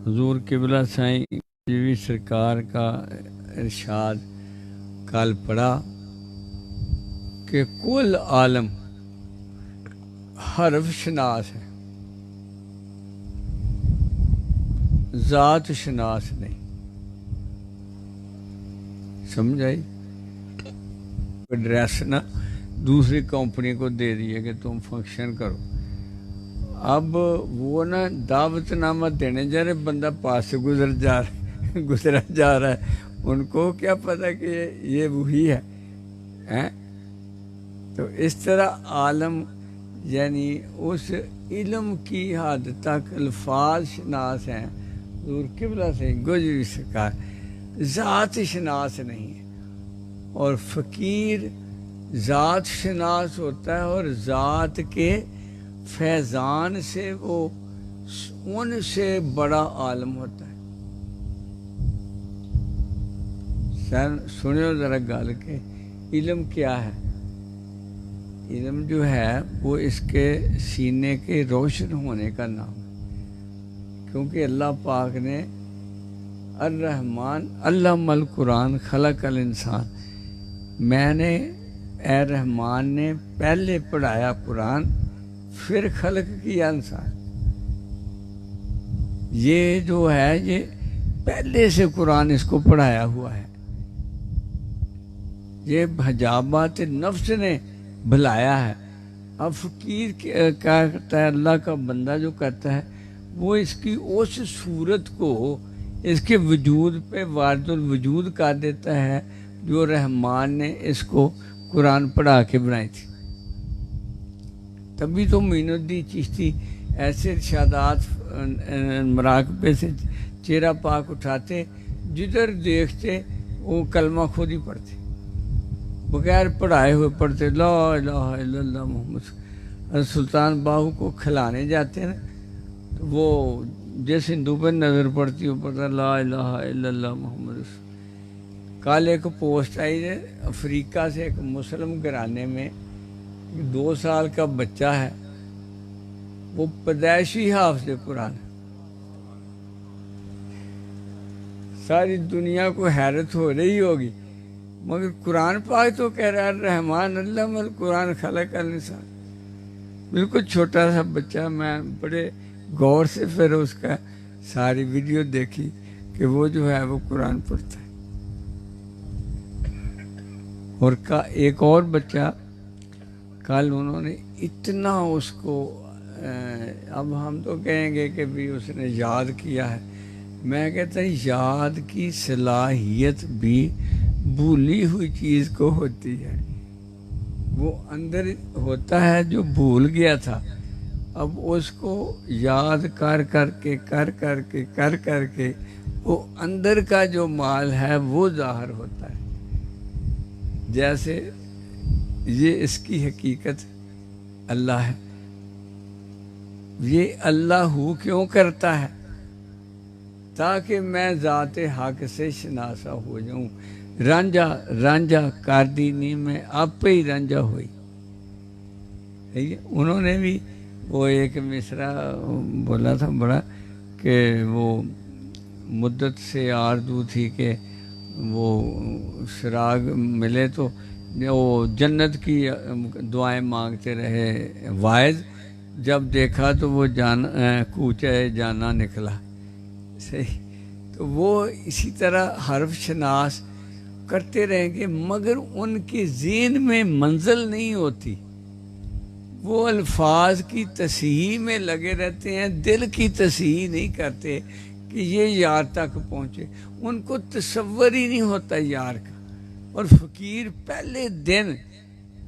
حضور قبلہ سائیں جیوی سرکار کا ارشاد کل پڑھا کہ کل عالم حرف شناس ہے، ذات شناس نہیں۔ سمجھ آئی؟ ڈریس نہ دوسری کمپنی کو دے دیے کہ تم فنکشن کرو، اب وہ نا دعوت نامہ دینے جا رہے، بندہ پاس سے گزرا جا رہا ہے، ان کو کیا پتہ کہ یہ وہی ہے۔ تو اس طرح عالم یعنی اس علم کی حد تک الفاظ شناس ہیں حضور قبلہ سے گوجری سرکار، ذات شناس نہیں ہے۔ اور فقیر ذات شناس ہوتا ہے، اور ذات کے فیضان سے وہ ان سے بڑا عالم ہوتا ہے۔ سنو ذرا گل کے علم کیا ہے؟ علم جو ہے وہ اس کے سینے کے روشن ہونے کا نام ہے، کیونکہ اللہ پاک نے الرحمن علم القرآن خلق الانسان، میں نے اے رحمان نے پہلے پڑھایا قرآن پھر خلق کیا انسان۔ یہ جو ہے یہ پہلے سے قرآن اس کو پڑھایا ہوا ہے، یہ حجابات نفس نے بھلایا ہے۔ اب فقیر کیا کرتا ہے؟ اللہ کا بندہ جو کرتا ہے وہ اس کی اس صورت کو اس کے وجود پہ وارد الوجود کر دیتا ہے جو رحمان نے اس کو قرآن پڑھا کے بنائی تھی۔ تبھی تو معین الدین چشتی ایسے ارشادات مراقبے سے چہرہ پاک اٹھاتے، جدھر دیکھتے وہ کلمہ خود ہی پڑھتے، بغیر پڑھائے ہوئے پڑھتے، لا الہ الا اللہ محمد۔ سلطان باہو کو کھلانے جاتے ہیں تو وہ جس ہندو پہ نظر پڑتی وہ پڑھتا لا الہ الا اللہ محمد رسول۔ کل ایک پوسٹ آئی ہے افریقہ سے، ایک مسلم گھرانے میں 2 سال کا بچہ ہے، وہ پیدائشی حافظ قرآن ہے۔ ساری دنیا کو حیرت ہو رہی ہوگی، مگر قرآن پاک تو کہہ رہا ہے الرحمن علم القرآن خلق الانسان، بالکل چھوٹا سا بچہ۔ میں بڑے غور سے پھر اس کا ساری ویڈیو دیکھی کہ وہ جو ہے وہ قرآن پڑھتا ہے۔ اور ایک اور بچہ کل انہوں نے اتنا اس کو اب ہم تو کہیں گے کہ بھی اس نے یاد کیا ہے، میں کہتا ہوں یاد کی صلاحیت بھی بھولی ہوئی چیز کو ہوتی ہے۔ وہ اندر ہوتا ہے جو بھول گیا تھا، اب اس کو یاد کر کے وہ اندر کا جو مال ہے وہ ظاہر ہوتا ہے۔ جیسے یہ اس کی حقیقت اللہ ہے، یہ اللہ ہو کیوں کرتا ہے؟ تاکہ میں ذات حق سے شناسا ہو جاؤں۔ رانجھا کر دینی میں آپ ہی رانجھا ہوئی۔ انہوں نے بھی وہ ایک مصرع بولا تھا بڑا کہ وہ مدت سے آرزو تھی کہ وہ سراغ ملے تو وہ جنت کی دعائیں مانگتے رہے، واعظ جب دیکھا تو وہ کوچہ جانا نکلا۔ صحیح، تو وہ اسی طرح حرف شناس کرتے رہیں گے، مگر ان کے ذہن میں منزل نہیں ہوتی، وہ الفاظ کی تصحیح میں لگے رہتے ہیں، دل کی تصحیح نہیں کرتے کہ یہ یار تک پہنچے، ان کو تصور ہی نہیں ہوتا یار کا۔ اور فقیر پہلے دن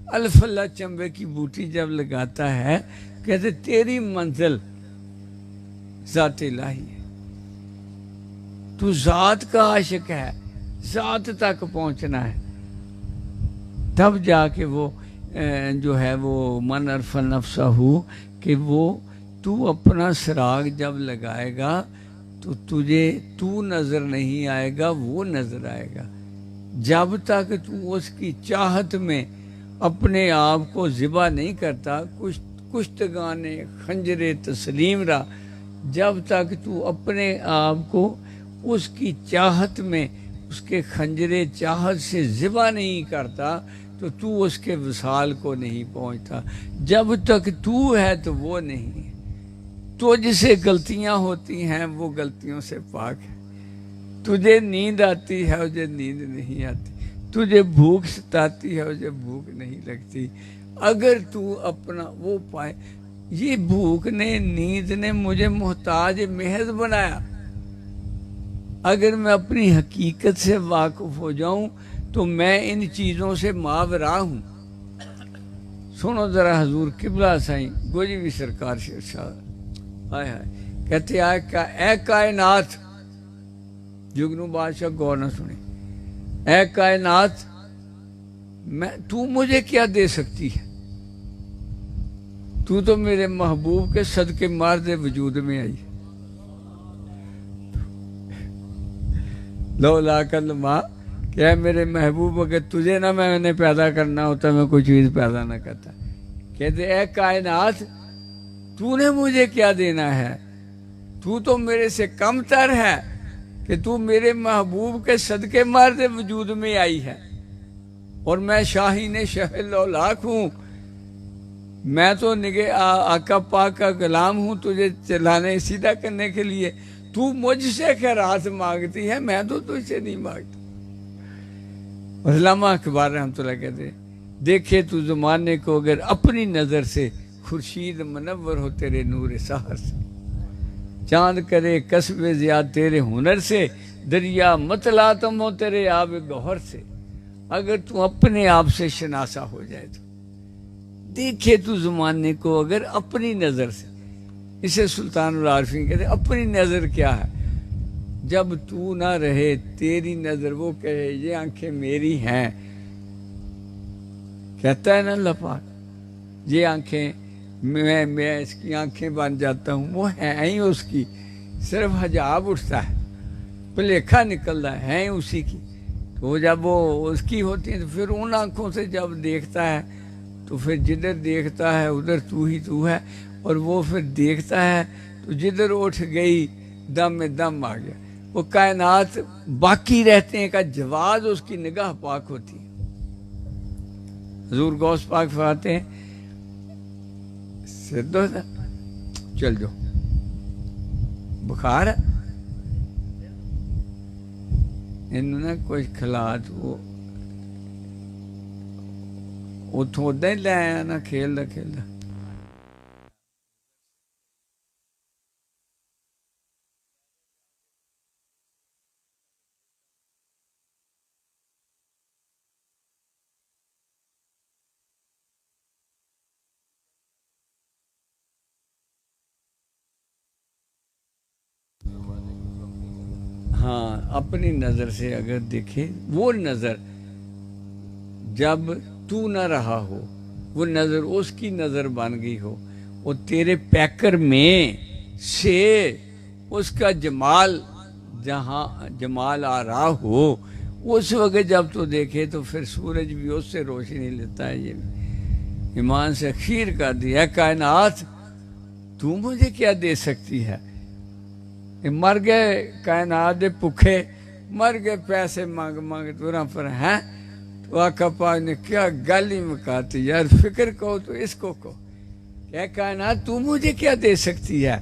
الف اللہ چنبے کی بوٹی جب لگاتا ہے کہتے تیری منزل ذات الہی ہے، تو ذات کا عاشق ہے، ذات تک پہنچنا ہے، تب جا کے وہ جو ہے وہ من عرف نفسہ ہو کہ وہ تو اپنا سراغ جب لگائے گا تو تجھے تو نظر نہیں آئے گا، وہ نظر آئے گا۔ جب تک تو اس کی چاہت میں اپنے آپ کو ذبح نہیں کرتا، کشتگان خنجر تسلیم را جب تک تو اپنے آپ کو اس کی چاہت میں اس کے خنجرے چاہت سے ذبح نہیں کرتا تو اس کے وصال کو نہیں پہنچتا. جب تک تو ہے تو وہ نہیں ہے. تو جسے غلطیاں ہوتی ہیں وہ غلطیوں سے پاک ہے. تجھے نیند آتی ہے مجھے نیند نہیں آتی, تجھے بھوک ستاتی ہے مجھے بھوک نہیں لگتی. اگر تو اپنا وہ پائے, یہ بھوک نے نیند نے مجھے محتاج محض بنایا. اگر میں اپنی حقیقت سے واقف ہو جاؤں تو میں ان چیزوں سے ماورا ہوں. سنو ذرا حضور قبلہ سائیں گوجری سرکار سے ارشاد, ہائے ہائے, کہتے اے کائنات, جگنو بادشاہ غور نہ سنے, اے کائنات تو مجھے کیا دے سکتی ہے؟ تو میرے محبوب کے صدقے مارد وجود میں آئی. لولا کلمہ کہ اے میرے محبوب, اگر تجھے نہ میں نے پیدا کرنا ہوتا میں کوئی چیز پیدا نہ کرتا. کہتے اے کائنات تو نے مجھے کیا دینا ہے؟ تو میرے سے کم تر ہے کہ تو میرے محبوب کے صدقے مارد وجود میں آئی ہے, اور میں شاہین شہ لولاک ہوں. میں تو نگہ آقا پاک کا غلام ہوں تجھے چلانے سیدھا کرنے کے لیے. تو مجھ سے خیرات مانگتی ہے, میں تو تجھ سے نہیں مانگتا. علامہ اقبال رحمۃ اللہ کہتے ہیں, دیکھے تو زمانے کو اگر اپنی نظر سے, خورشید منور ہو تیرے نور سحر سے. چاند کرے کسب زیاد تیرے ہنر سے, دریا متلاطم ہو تیرے آب گوہر سے. اگر تو اپنے آپ سے شناسا ہو جائے تو دیکھے تو زمانے کو اگر اپنی نظر سے. اسے سلطان العارفین کہتے ہیں اپنی نظر کیا ہے؟ جب تو نہ رہے تیری نظر, وہ کہے یہ آنکھیں میری ہیں. کہتا ہے نا اللہ پاک, یہ آنکھیں میں اس کی آنکھیں بن جاتا ہوں, وہ ہیں ہی اس کی, صرف حجاب اٹھتا ہے, بھلیکھا نکلتا ہے اسی کی. تو جب وہ اس کی ہوتی ہے تو پھر ان آنکھوں سے جب دیکھتا ہے تو پھر جدھر دیکھتا ہے ادھر تو ہی تو ہے, اور وہ پھر دیکھتا ہے تو جدھر اٹھ گئی دم میں دم آ گیا. وہ کائنات باقی رہتے ہیں کا جواز اس کی نگاہ پاک ہوتی ہے. حضور غوث پاک فرماتے ہیں سر دو چل جاؤ, بخار ہے انہوں نے کوئی کھلات وہ اتوں ادا ہی لے آیا نا کھیلتا کھیلتا. ہاں اپنی نظر سے اگر دیکھے, وہ نظر جب تو نہ رہا ہو, وہ نظر اس کی نظر بن گئی ہو, وہ تیرے پیکر میں سے اس کا جمال جہاں جمال آ رہا ہو, اس وقت جب تو دیکھے تو پھر سورج بھی اس سے روشنی لیتا ہے. یہ ایمان سے اخیر کر دیا, کائنات تو مجھے کیا دے سکتی ہے؟ مر گئے کائنات دے بھوکے, مر گئے پیسے مانگ مانگ دوران پر ہیں. تو آقا پاک نے کیا گل ہی مکاتی یار, فکر کہو تو اس کو کہو کہ کائنات تو مجھے کیا دے سکتی ہے؟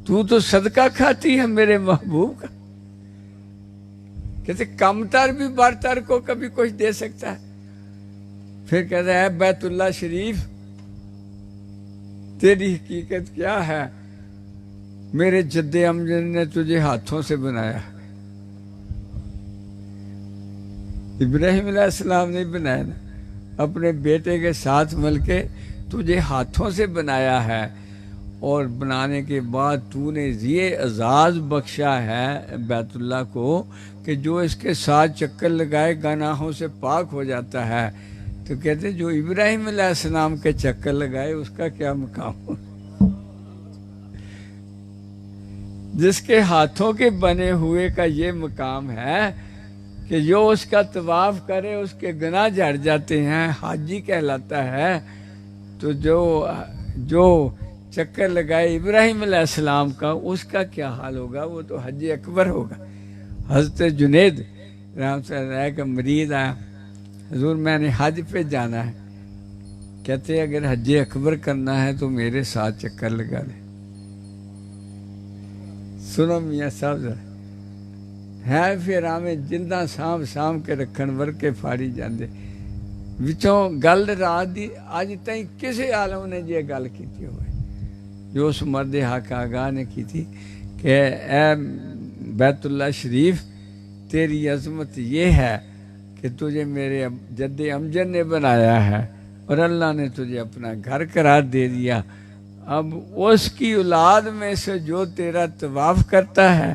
تو صدقہ کھاتی ہے میرے محبوب کا. کہتے کم تر بھی برتر کو کبھی کچھ دے سکتا ہے. پھر کہتا ہے بیت اللہ شریف تیری حقیقت کیا ہے؟ میرے جد امجد نے تجھے ہاتھوں سے بنایا. ابراہیم علیہ السلام نے بنایا نا, اپنے بیٹے کے ساتھ مل کے تجھے ہاتھوں سے بنایا ہے, اور بنانے کے بعد تو نے یہ اعزاز بخشا ہے بیت اللہ کو کہ جو اس کے ساتھ چکر لگائے گناہوں سے پاک ہو جاتا ہے. تو کہتے جو ابراہیم علیہ السلام کے چکر لگائے اس کا کیا مقام ہو, جس کے ہاتھوں کے بنے ہوئے کا یہ مقام ہے کہ جو اس کا طواف کرے اس کے گناہ جھڑ جاتے ہیں, حاجی کہلاتا ہے. تو جو چکر لگائے ابراہیم علیہ السلام کا، اس کا کیا حال ہوگا؟ وہ تو حج اکبر ہوگا۔ حضرت جنید رحمۃ اللہ علیہ کا مرید آیا، حضور میں نے حج پہ جانا ہے، کہتے اگر حج اکبر کرنا ہے تو میرے ساتھ چکر لگا لے۔ سنو میاں صاحب ذرا، ہے پھر ہمیں جلداں سام کے رکھن ورکے پھاڑی جاندے وچوں گل رات دی اج تائیں کسے عالم نے یہ گل کیتی ہوئے جو اس مرد حق آگاہ نے کی تھی کہ اے بیت اللہ شریف، تیری عظمت یہ ہے کہ تجھے میرے جد امجد نے بنایا ہے اور اللہ نے تجھے اپنا گھر قرار دے دیا، اب اس کی اولاد میں سے جو تیرا طواف کرتا ہے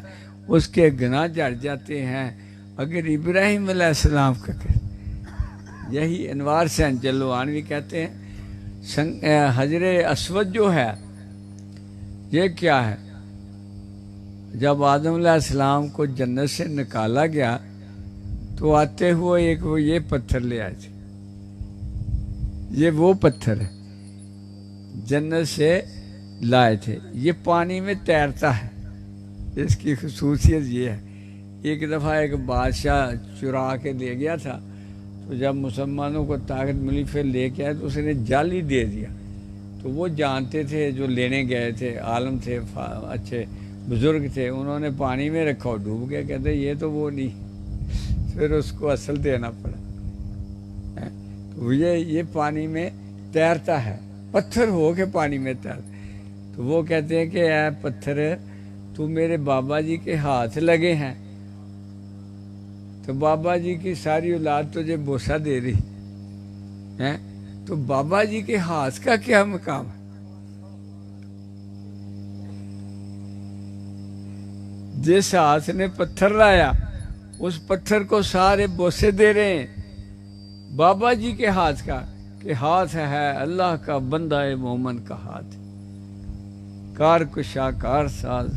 اس کے گناہ جھڑ جاتے ہیں۔ اگر ابراہیم علیہ السلام کا یہی انوار حسین جلوانوی کہتے ہیں حجر اسود جو ہے یہ کیا ہے؟ جب آدم علیہ السلام کو جنت سے نکالا گیا تو آتے ہوئے ایک وہ یہ پتھر لے آئے تھے، یہ وہ پتھر ہے جنت سے لائے تھے، یہ پانی میں تیرتا ہے، اس کی خصوصیت یہ ہے۔ ایک دفعہ ایک بادشاہ چرا کے لے گیا تھا، تو جب مسلمانوں کو طاقت ملی پھر لے کے آئے تو اس نے جال ہی دے دیا، تو وہ جانتے تھے جو لینے گئے تھے، عالم تھے، اچھے بزرگ تھے، انہوں نے پانی میں رکھا اور ڈوب گیا، کہتے یہ تو وہ نہیں، پھر اس کو اصل دینا پڑا۔ تو یہ پانی میں تیرتا ہے، پتھر ہو کے پانی میں تیرتا، تو وہ کہتے ہیں کہ اے پتھر تو میرے بابا جی کے ہاتھ لگے ہیں، تو بابا جی کی ساری اولاد تجھے بوسہ دے رہی ہے، تو بابا جی کے ہاتھ کا کیا مقام ہے؟ جس ہاتھ نے پتھر لایا اس پتھر کو سارے بوسے دے رہے ہیں، بابا جی کے ہاتھ کا، کہ ہاتھ ہے اللہ کا، بندہ مومن کا ہاتھ، کار کشا کار ساز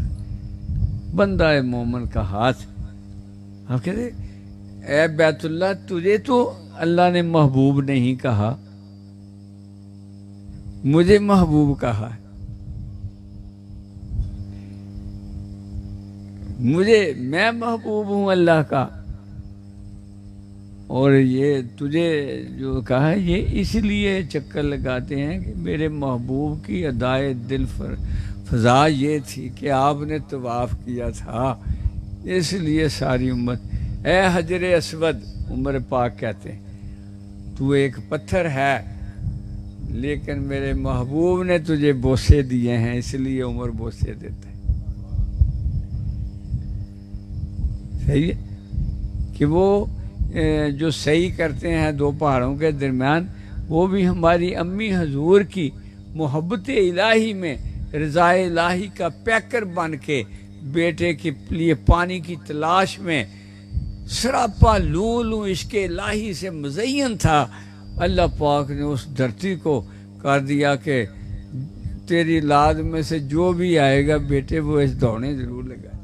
بندہ مومن کا ہاتھ۔ ہم کہتے اے بیت اللہ، تجھے تو اللہ نے محبوب نہیں کہا، مجھے محبوب کہا ہے، میں محبوب ہوں اللہ کا، اور یہ تجھے جو کہا ہے یہ اس لیے چکر لگاتے ہیں کہ میرے محبوب کی ادائے دل فضا یہ تھی کہ آپ نے طواف کیا تھا، اس لیے ساری امت اے حجر اسود، عمر پاک کہتے ہیں تو ایک پتھر ہے لیکن میرے محبوب نے تجھے بوسے دیے ہیں، اس لیے عمر بوسے دیتا ہے۔ صحیح ہے کہ وہ جو صحیح کرتے ہیں دو پہاڑوں کے درمیان، وہ بھی ہماری امی حضور کی محبت الہی میں رضا الہی کا پیکر بن کے بیٹے کے لیے پانی کی تلاش میں سراپا لولو عشق الہی سے مزین تھا، اللہ پاک نے اس دھرتی کو کر دیا کہ تیری اولاد میں سے جو بھی آئے گا بیٹے وہ اس دوڑیں ضرور لگائے،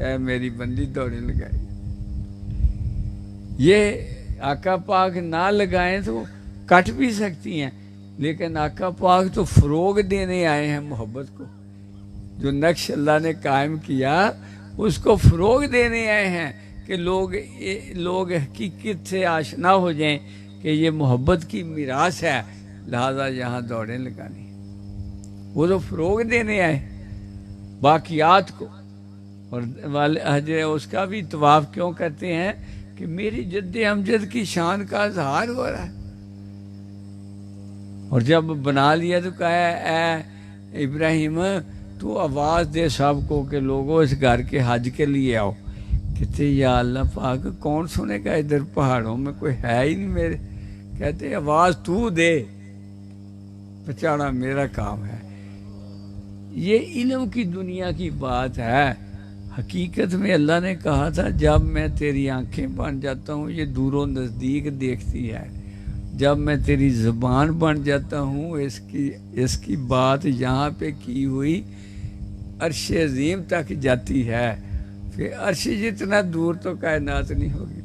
اے میری بندی دوڑیں لگائے۔ یہ آقا پاک نہ لگائیں تو کٹ بھی سکتی ہیں، لیکن آقا پاک تو فروغ دینے آئے ہیں محبت کو، جو نقش اللہ نے قائم کیا اس کو فروغ دینے آئے ہیں کہ لوگ حقیقت سے آشنا ہو جائیں کہ یہ محبت کی میراث ہے، لہذا یہاں دوڑیں لگانی، وہ تو فروغ دینے آئے باقیات کو۔ اور حجر اس کا بھی طواف کیوں کرتے ہیں کہ میری جد امجد کی شان کا اظہار ہو رہا ہے، اور جب بنا لیا تو کہا اے ابراہیم تو آواز دے سب کو کہ لوگوں اس گھر کے حج کے لیے آؤ، کہتے یا اللہ پاک کون سنے گا، ادھر پہاڑوں میں کوئی ہے ہی نہیں میرے، کہتے آواز تو دے، پہنچانا میرا کام ہے۔ یہ علم کی دنیا کی بات ہے، حقیقت میں اللہ نے کہا تھا جب میں تیری آنکھیں بن جاتا ہوں یہ دور و نزدیک دیکھتی ہے، جب میں تیری زبان بن جاتا ہوں اس کی بات یہاں پہ کی ہوئی عرش عظیم تک جاتی ہے، پھر عرش جتنا دور تو کائنات نہیں ہوگی۔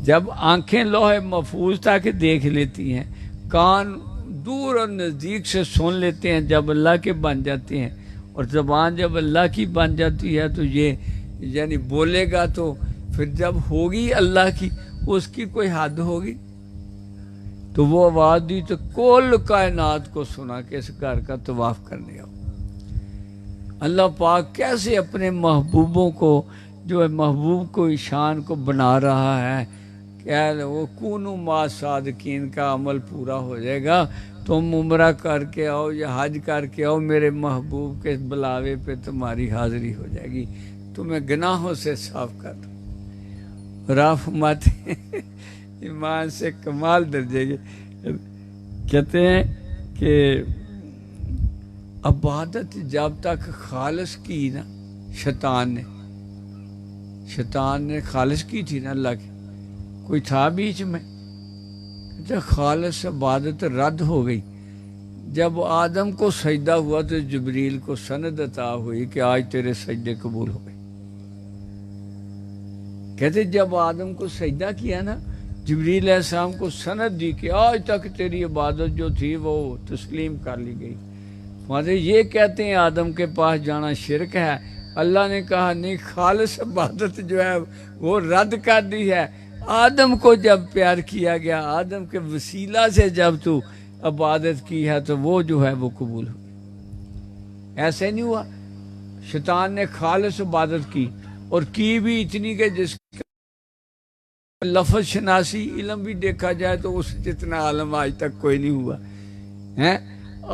جب آنکھیں لوح محفوظ تک دیکھ لیتی ہیں، کان دور اور نزدیک سے سن لیتے ہیں جب اللہ کے بن جاتے ہیں، اور زبان جب اللہ کی بن جاتی ہے تو یہ یعنی بولے گا تو پھر جب ہوگی اللہ کی، اس کی کوئی حد ہوگی؟ تو وہ آواز دی تو کل کائنات کو سنا کہ اس گھر کا طواف کرنے آؤ۔ اللہ پاک کیسے اپنے محبوبوں کو، جو ہے محبوب کو شان کو بنا رہا ہے کہ وہ کونو ما صادقین کا عمل پورا ہو جائے گا، تم عمرہ کر کے آؤ یا حج کر کے آؤ، میرے محبوب کے بلاوے پہ تمہاری حاضری ہو جائے گی، تمہیں گناہوں سے صاف کر دوں۔ اور آپ فرماتے ہیں ایمان سے کمال درجے کے، کہتے ہیں کہ عبادت جب تک خالص کی نا، شیطان نے خالص کی تھی نا اللہ کی، کوئی تھا بیچ میں؟ کہتے خالص عبادت رد ہو گئی جب آدم کو سجدہ ہوا تو جبریل کو سند عطا ہوئی کہ آج تیرے سجدے قبول ہو گئے۔ کہتے جب آدم کو سجدہ کیا نا، جبریل علیہ السلام کو سند دی کہ آج تک تیری عبادت جو تھی وہ تسلیم کر لی گئی۔ مطلب یہ کہتے ہیں آدم کے پاس جانا شرک ہے، اللہ نے کہا نہیں، خالص عبادت جو ہے وہ رد کر دی ہے۔ آدم کو جب پیار کیا گیا، آدم کے وسیلہ سے جب تو عبادت کی ہے تو وہ جو ہے وہ قبول ہوئی۔ ایسے نہیں ہوا، شیطان نے خالص عبادت کی، اور کی بھی اتنی کہ جس کا لفظ شناسی علم بھی دیکھا جائے تو اس جتنا عالم آج تک کوئی نہیں ہوا ہے۔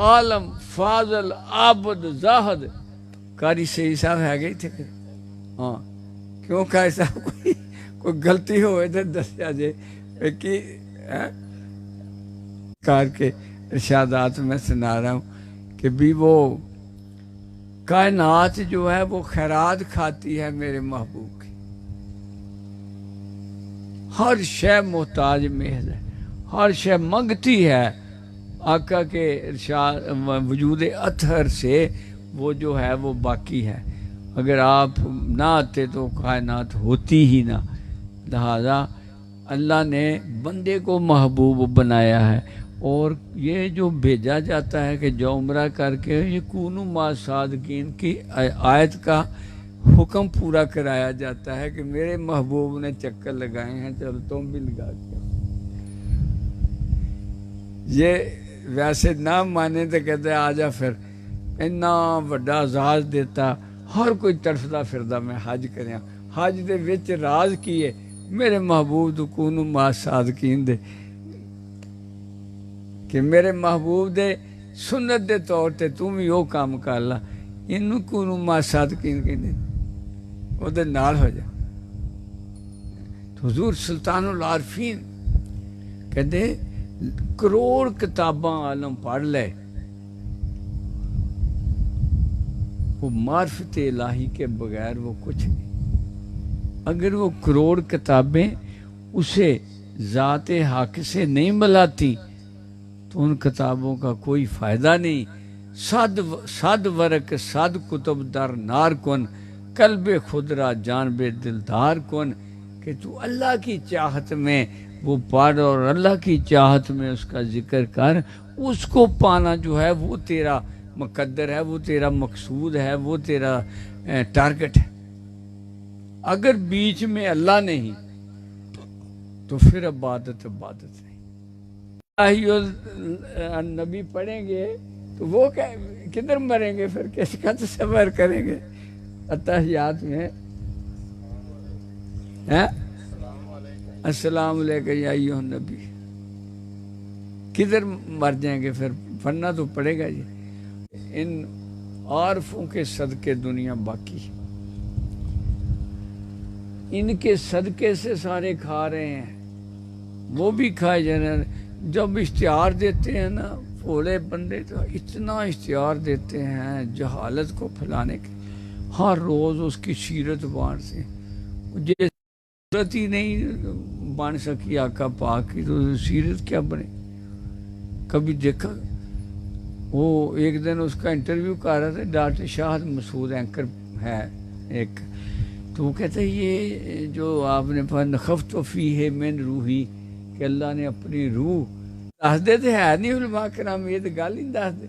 عالم، فاضل، عابد، زاہد، قاری سید صاحب ہے گئے تھے، ہاں کیوں قاری صاحب کوئی غلطی ہوئے تو دسیا جے کہ کار کے ارشادات میں سنا رہا ہوں کہ بھی وہ کائنات جو ہے وہ خیرات کھاتی ہے میرے محبوب کی، ہر شے محتاج محض ہے، ہر شے منگتی ہے آقا کے ارشاد وجود اطہر سے، وہ جو ہے وہ باقی ہے۔ اگر آپ نہ آتے تو کائنات ہوتی ہی نہ، لہذا اللہ نے بندے کو محبوب بنایا ہے، اور یہ جو بھیجا جاتا ہے کہ جو عمرہ کر کے یہ کونو ما صادقین کی آیت کا حکم پورا کرایا جاتا ہے کہ میرے محبوب نے چکر لگائے ہیں، چلو تم بھی لگا کے آؤ۔ یہ ویسے نہ مانے تو کہتے آجا پھر اتنا بڑا اعزاز دیتا، ہر کوئی تڑفدا پھردا میں حج کریا، حج دے وچ راز کیے میرے محبوب تو کونو ما صادقین دے، کہ میرے محبوب دے سنت دے طور تے تم بھی وہ کام کر لا، انہوں کونو ما صادقین کہندے، وہ دے نال ہو جا۔ تو حضور سلطان العارفین کہتے کروڑ کتاباں عالم پڑھ لے، وہ معرفت الہی کے بغیر وہ کچھ نہیں۔ اگر وہ کروڑ کتابیں اسے ذات حق سے نہیں ملاتی تو ان کتابوں کا کوئی فائدہ نہیں۔ صد ورق صد کتب در نار کن، قلب خود را جانب دلدار کن، کہ تو اللہ کی چاہت میں وہ پڑھ اور اللہ کی چاہت میں اس کا ذکر کر، اس کو پانا جو ہے وہ تیرا مقدر ہے، وہ تیرا مقصود ہے، وہ تیرا ٹارگٹ ہے۔ اگر بیچ میں اللہ نہیں تو پھر عبادت نہیں۔ نبی پڑھیں گے تو وہ کدھر مریں گے، پھر کس کا تصور کریں گے؟ اتحیات میں السلام علیکم یا ایھا النبی، کدھر مر جائیں گے؟ پھر پڑھنا تو پڑے گا جی۔ ان عارفوں کے صدقے دنیا باقی ہے، ان کے صدقے سے سارے کھا رہے ہیں، وہ بھی کھائے جا رہے ہیں۔ جب اشتہار دیتے ہیں نا بھولے بندے، تو اتنا اشتہار دیتے ہیں جہالت کو پھیلانے کے، ہر روز اس کی سیرت بانٹتے ہیں۔ جیسے سیرت ہی نہیں بن سکی آقا پاک کی تو سیرت کیا بنے؟ کبھی دیکھا؟ وہ ایک دن اس کا انٹرویو کر رہا تھا، ڈاکٹر شاہد مسعود اینکر ہے ایک، تو وہ کہتا ہے یہ جو آپ نے نخفت فیہ من روحی، کہ اللہ نے اپنی روح دستے تو ہے نہیں علماء کرام، یہ تو گل ہی نہیں دستے.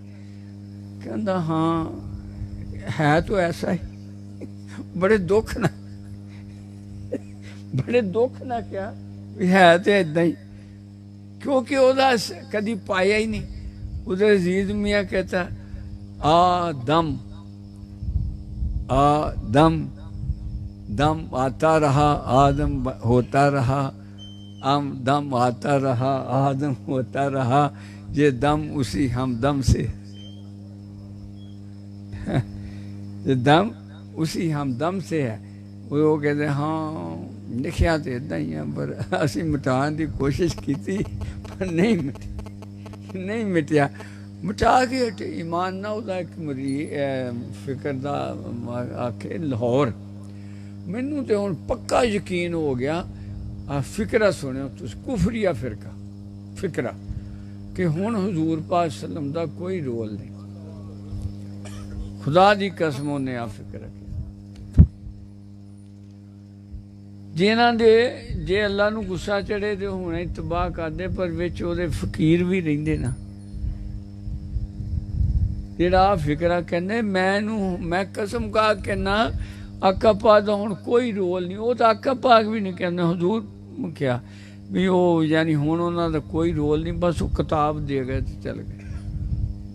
کہندا ہاں ہے تو ایسا ہی. بڑے دکھ نہ کیا ہے تو اداں ہی، کیونکہ وہ کدی پایا ہی نہیں. ادھر عزیز میاں کہتا آدم آدم، دم آتا رہا آدم ہوتا رہا، دم آتا رہا آدم ہوتا رہا، یہ دم اسی ہم دم سے، یہ دم اسی ہم دم سے ہے. وہ کہتے ہاں لکھیا تو اداں ہی ہے، پر اسی مٹان کی کوشش کی پر نہیں مٹیا. مٹا کے ہٹے. ایمان نہ ہوتا ایک فکر دا آکھے لاہور، مینوں تے ہن پکا یقین ہو گیا. فکرہ سنو تس، کفریہ فکرہ کہ ہن حضور پاک وسلم دا کوئی رول نہیں. خدا دی قسم نے آ فکر کیا جنہاں دے جے اللہ نو غصہ چڑھے تے ہونے تباہ کر دے، پر وچ او دے فقیر بھی رہندے نا. جڑا فکرہ کہنے میں قسم کا کہنا آقا پاک دا ہن کوئی رول نہیں. وہ تو آقا پاک بھی نہیں کہنے، حضور کیا بھی وہ یعنی ہن انہاں دا کوئی رول نہیں، بس وہ کتاب دے گئے تو چل گئے.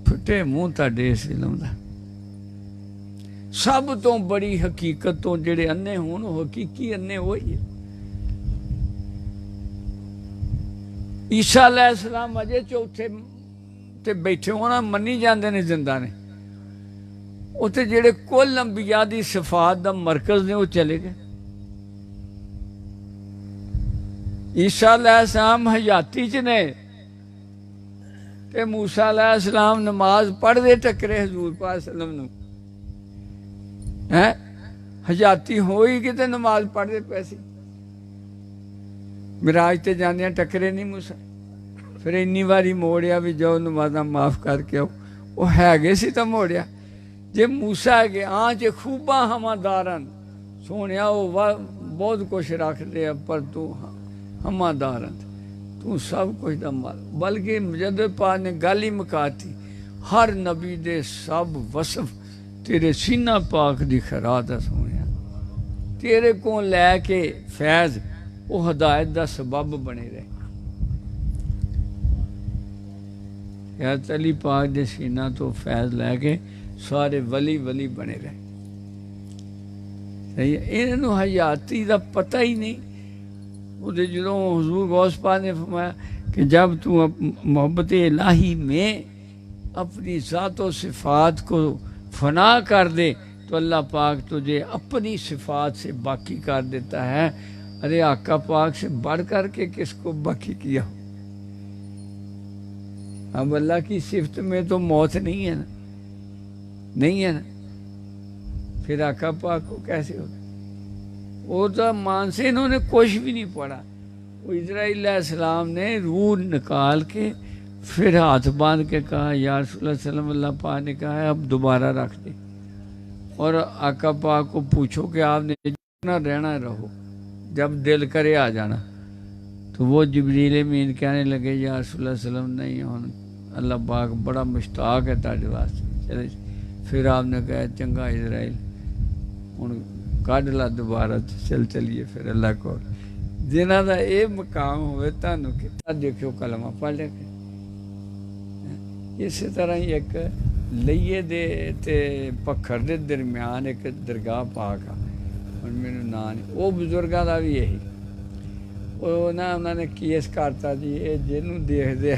پھٹے منہ تہاڈے اس علم دا. سب تو بڑی حقیقت تو جڑے انے ہون وہ حقیقی انے ہوئی ہے. عیسیٰ علیہ السلام اجے چوتھے تے بیٹھے ہونا منی جاندے نے زندہ نے. اتنے جڑے کل انبیاء دی صفات دا مرکز نے وہ چلے گئے. عیسیٰ علیہ السلام حیاتی چ نے تے موسیٰ علیہ السلام نماز پڑھ دے ٹکرے حضور پاک وسلم نو. حیاتی ہوئی کہ تے نماز پڑھ دے پیسی. معراج تے جاندیاں ٹکرے نہیں موسیٰ. پھر اینی واری موڑیا بھی جاؤ نمازاں معاف کر کے آؤ. وہ ہے گئے سی تو موڑیا. جے موسیٰ ہے کہ چے خوباں ہمہ دارن سونیا وہ بہت کچھ رکھ دے پر تو ہمہ دارن تو سب کچھ دا مال. بلکہ مجدد پاک نے گل ہی مکاتی، ہر نبی دے سب وصف تیرے سینہ پاک دی خیرات ہے سونیا. تیرے کو لے کے فیض وہ ہدایت دا سبب بنے رہے. حضرت علی پاک دے سینہ تو فیض لے کے سارے ولی بنے رہے. صحیح ہے. انہوں حیاتی دا پتہ ہی نہیں. وہ جدوں حضور غوث پاک نے فرمایا کہ جب تو محبت الہی میں اپنی ذات و صفات کو فنا کر دے تو اللہ پاک تجھے اپنی صفات سے باقی کر دیتا ہے. ارے آقا پاک سے بڑھ کر کے کس کو باقی کیا؟ اب اللہ کی صفت میں تو موت نہیں ہے نا، نہیں ہے نا. پھر آقا پاک کو کیسے ہوگا؟ وہ تو مان سے انہوں نے کچھ بھی نہیں پڑھا. وہ اسرائیل علیہ السلام نے روح نکال کے پھر ہاتھ باندھ کے کہا یا رسول اللہ صلی اللہ علیہ وسلم، اللہ پاک نے کہا ہے اب دوبارہ رکھ دے اور آقا پاک کو پوچھو کہ آپ نے جتنا رہنا رہو، جب دل کرے آ جانا. تو وہ جبریل امین کہنے لگے یا رسول اللہ صلی اللہ علیہ وسلم نہیں ہوں اللہ پاک بڑا مشتاق ہے تاڑے واسطے. چلے پھر آپ نے کہا چنگا اسرائیل ہوں کڈ لا دوبارہ چلیے پھر اللہ کو. جنہاں دا اے مقام ہوئے تانوں کتا دیکھو کلمہ پڑھ لے کے. اسی طرح ہی ایک لئیے دے تے پکھر دے درمیان ایک درگاہ پاک آ. ہن مینوں نام نہیں. وہ بزرگاں دا بھی یہی وہ نا انہوں نے کیس کرتا جی یہ جنوں دیکھ دے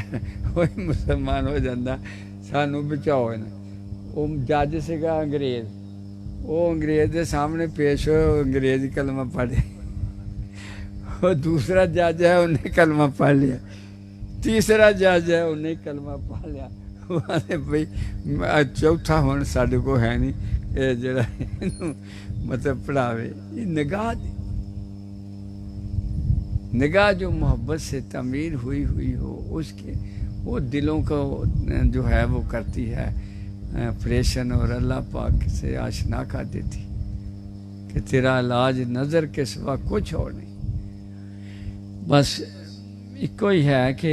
وہی مسلمان ہو جاندہ سانوں بچاؤ نا. وہ جج سگا انگریز، وہ انگریز دے سامنے پیش ہوئے، انگریزی کلمہ پڑھے. وہ دوسرا جج ہے انہیں کلمہ پڑھ لیا، تیسرا جج ہے انہیں کلمہ پڑھ لیا. بھائی چوتھا ہوں ساڈے کو ہے نہیں یہ جڑا مطلب پڑھاوے. یہ نگاہ جو محبت سے تعمیر ہوئی ہو اس کے وہ دلوں کو جو ہے وہ کرتی ہے پریشن اور اللہ پاک سے آشنا کر دیتی کہ تیرا علاج نظر کے سوا کچھ اور نہیں. بس ایک ہی ہے کہ